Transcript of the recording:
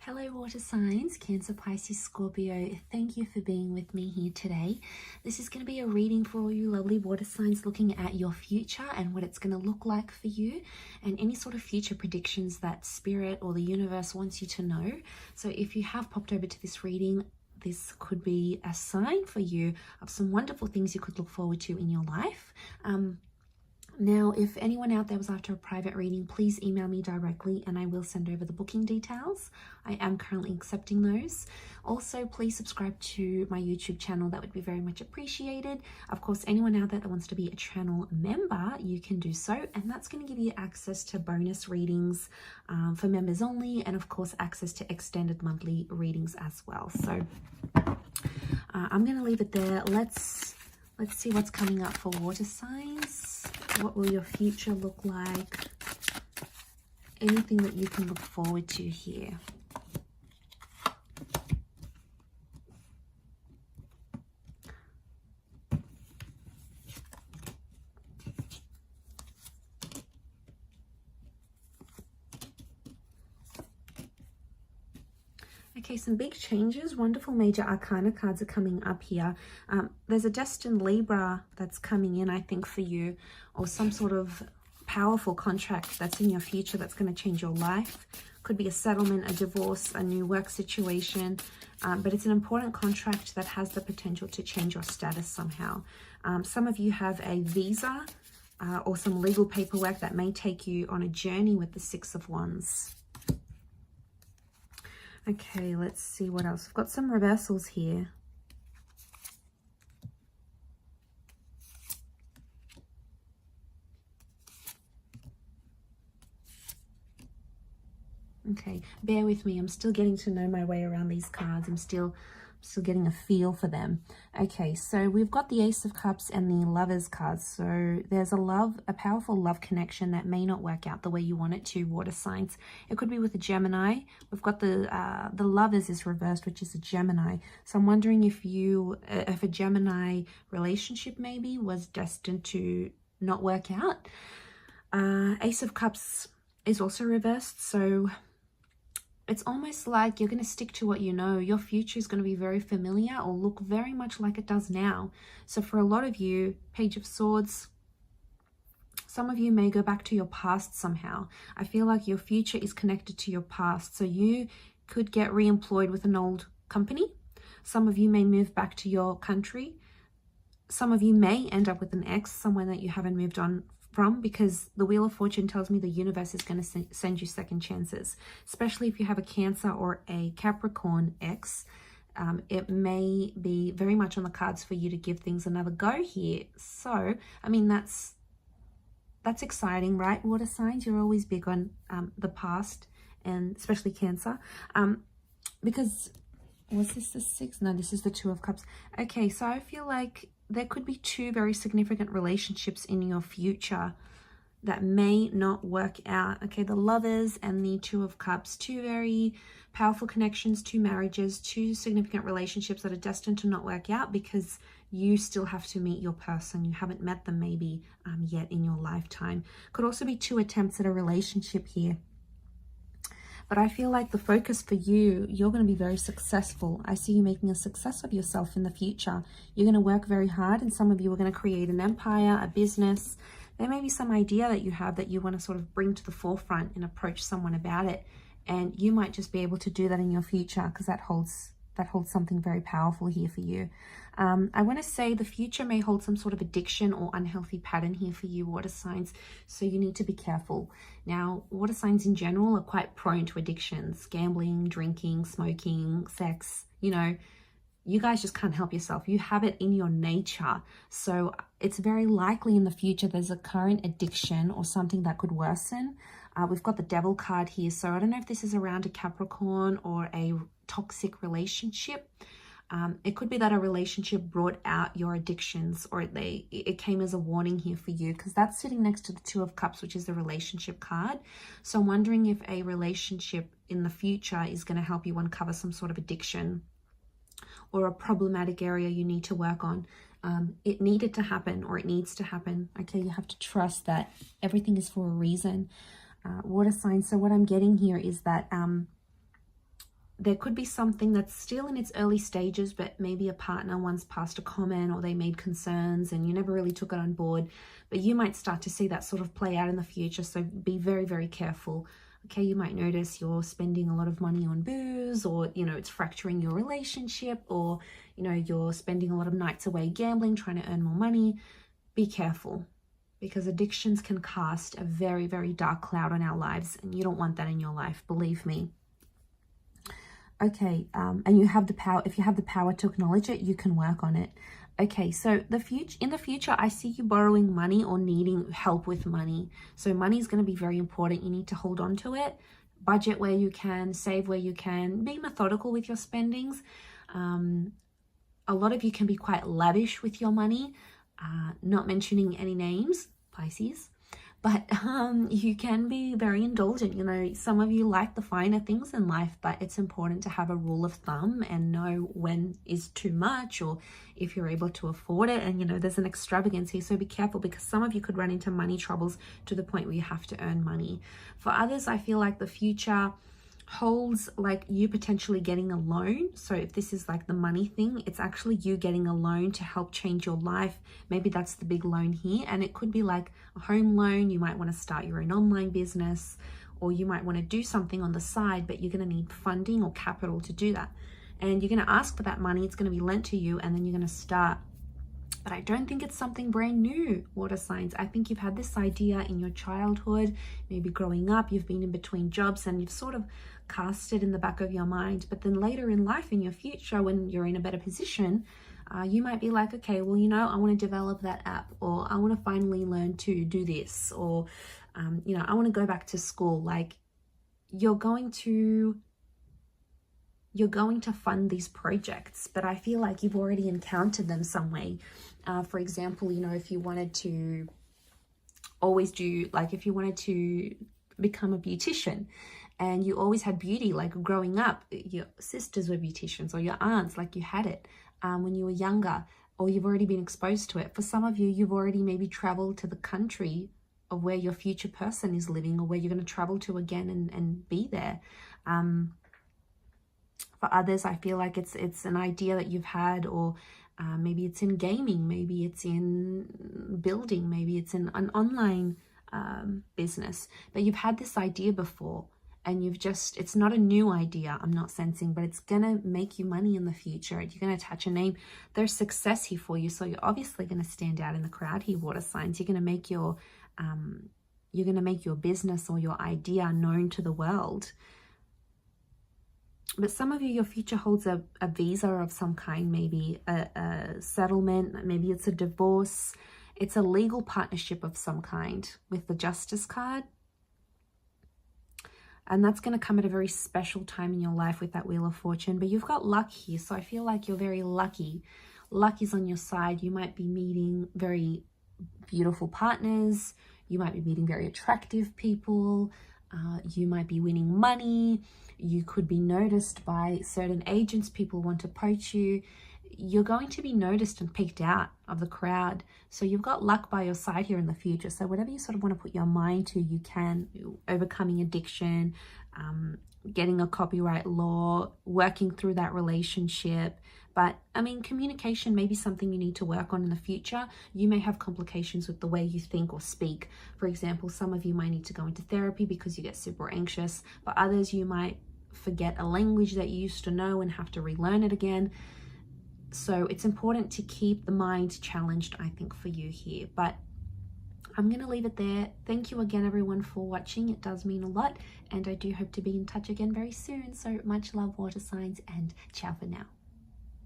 Hello water signs, Cancer, Pisces, Scorpio. Thank you for being with me here today. This is going to be a reading for all you lovely water signs, looking at your future and what it's going to look like for you and any sort of future predictions that spirit or the universe wants you to know. So if you have popped over to this reading, this could be a sign for you of some wonderful things you could look forward to in your life. Now, if anyone out there was after a private reading, please email me directly and I will send over the booking details. I am currently accepting those. Also, please subscribe to my YouTube channel. That would be very much appreciated. Of course, anyone out there that wants to be a channel member, you can do so. And that's going to give you access to bonus readings for members only. And of course, access to extended monthly readings as well. So I'm going to leave it there. Let's see what's coming up for water signs. What will your future look like? Anything that you can look forward to here. Okay, some big changes. Wonderful major arcana cards are coming up here. There's a destined Libra that's coming in, I think, for you, or some sort of powerful contract that's in your future that's going to change your life. Could be a settlement, a divorce, a new work situation, but it's an important contract that has the potential to change your status somehow. Some of you have a visa or some legal paperwork that may take you on a journey with the Six of Wands. Okay, let's see what else. I've got some reversals here. Okay, bear with me. I'm still getting to know my way around these cards. I'm still getting a feel for them. Okay, so we've got the Ace of Cups and the Lovers cards. So there's a powerful love connection that may not work out the way you want it to, water signs. It could be with a Gemini. We've got the Lovers is reversed, which is a Gemini. So I'm wondering if a Gemini relationship maybe was destined to not work out. Ace of Cups is also reversed. So it's almost like you're going to stick to what you know. Your future is going to be very familiar or look very much like it does now. So for a lot of you, Page of Swords, some of you may go back to your past somehow. I feel like your future is connected to your past. So you could get re-employed with an old company. Some of you may move back to your country. Some of you may end up with an ex, someone that you haven't moved on from, because the Wheel of Fortune tells me the universe is going to send you second chances, especially if you have a Cancer or a Capricorn ex. It may be very much on the cards for you to give things another go here. So, I mean, that's exciting, right? Water signs, you're always big on the past, and especially Cancer. Because, was this the Six? No, this is the Two of Cups. Okay, so I feel like there could be two very significant relationships in your future that may not work out. Okay, the Lovers and the Two of Cups, two very powerful connections, two marriages, two significant relationships that are destined to not work out because you still have to meet your person. You haven't met them maybe yet in your lifetime. Could also be two attempts at a relationship here. But I feel like the focus for you, you're going to be very successful. I see you making a success of yourself in the future. You're going to work very hard, and some of you are going to create an empire, a business. There may be some idea that you have that you want to sort of bring to the forefront and approach someone about it. And you might just be able to do that in your future because that holds something very powerful here for you. I want to say the future may hold some sort of addiction or unhealthy pattern here for you, water signs, so you need to be careful. Now, water signs in general are quite prone to addictions: gambling, drinking, smoking, sex. You know, you guys just can't help yourself. You have it in your nature. So it's very likely in the future there's a current addiction or something that could worsen. We've got the Devil card here. So I don't know if this is around a Capricorn or a toxic relationship. It could be that a relationship brought out your addictions, or it came as a warning here for you, because that's sitting next to the Two of Cups, which is the relationship card. So I'm wondering if a relationship in the future is going to help you uncover some sort of addiction or a problematic area you need to work on. It needed to happen, or it needs to happen. Okay, you have to trust that everything is for a reason. Water signs. So what I'm getting here is that there could be something that's still in its early stages, but maybe a partner once passed a comment or they made concerns and you never really took it on board. But you might start to see that sort of play out in the future. So be very, very careful. Okay, you might notice you're spending a lot of money on booze, or, you know, it's fracturing your relationship, or, you know, you're spending a lot of nights away gambling, trying to earn more money. Be careful, because addictions can cast a very, very dark cloud on our lives, and you don't want that in your life, believe me. Okay, and you have the power. If you have the power to acknowledge it, you can work on it. Okay, so in the future, I see you borrowing money or needing help with money. So money is going to be very important. You need to hold on to it. Budget where you can, save where you can. Be methodical with your spendings. A lot of you can be quite lavish with your money. Not mentioning any names, Pisces. But you can be very indulgent. You know, some of you like the finer things in life, but it's important to have a rule of thumb and know when is too much, or if you're able to afford it. And, you know, there's an extravagance here. So be careful, because some of you could run into money troubles to the point where you have to earn money. For others, I feel like the future holds like you potentially getting a loan. So if this is like the money thing, it's actually you getting a loan to help change your life. Maybe that's the big loan here, and it could be like a home loan. You might want to start your own online business, or you might want to do something on the side, but you're going to need funding or capital to do that, and you're going to ask for that money. It's going to be lent to you, and then you're going to start. But I don't think it's something brand new, water signs. I think you've had this idea in your childhood, maybe growing up, you've been in between jobs and you've sort of cast it in the back of your mind. But then later in life, in your future, when you're in a better position, you might be like, okay, well, you know, I want to develop that app, or I want to finally learn to do this, or, you know, I want to go back to school. Like, you're going to fund these projects, but I feel like you've already encountered them some way. For example, you know, if you wanted to always do, like if you wanted to become a beautician and you always had beauty, like growing up, your sisters were beauticians or your aunts, like you had it when you were younger, or you've already been exposed to it. For some of you, you've already maybe traveled to the country of where your future person is living, or where you're going to travel to again and be there. For others, I feel like it's an idea that you've had, or maybe it's in gaming, maybe it's in building, maybe it's in an online business, but you've had this idea before, and it's not a new idea, I'm not sensing, but it's gonna make you money in the future. You're gonna attach a name. There's success here for you, so you're obviously gonna stand out in the crowd here, water signs. You're gonna make your business or your idea known to the world. But some of you, your future holds a visa of some kind, maybe a settlement, maybe it's a divorce, it's a legal partnership of some kind with the Justice card. And that's going to come at a very special time in your life with that Wheel of Fortune. But you've got luck here, so I feel like you're very lucky. Luck is on your side. You might be meeting very beautiful partners. You might be meeting very attractive people. You might be winning money. You could be noticed by certain agents. People want to poach you. You're going to be noticed and picked out of the crowd. So you've got luck by your side here in the future. So whatever you sort of want to put your mind to, you can. Overcoming addiction, getting a copyright law, working through that relationship. But I mean, communication may be something you need to work on in the future. You may have complications with the way you think or speak. For example, some of you might need to go into therapy because you get super anxious, but others, you might forget a language that you used to know and have to relearn it again. So it's important to keep the mind challenged, I think, for you here. But I'm going to leave it there. Thank you again, everyone, for watching. It does mean a lot, and I do hope to be in touch again very soon. So much love, water signs, and ciao for now.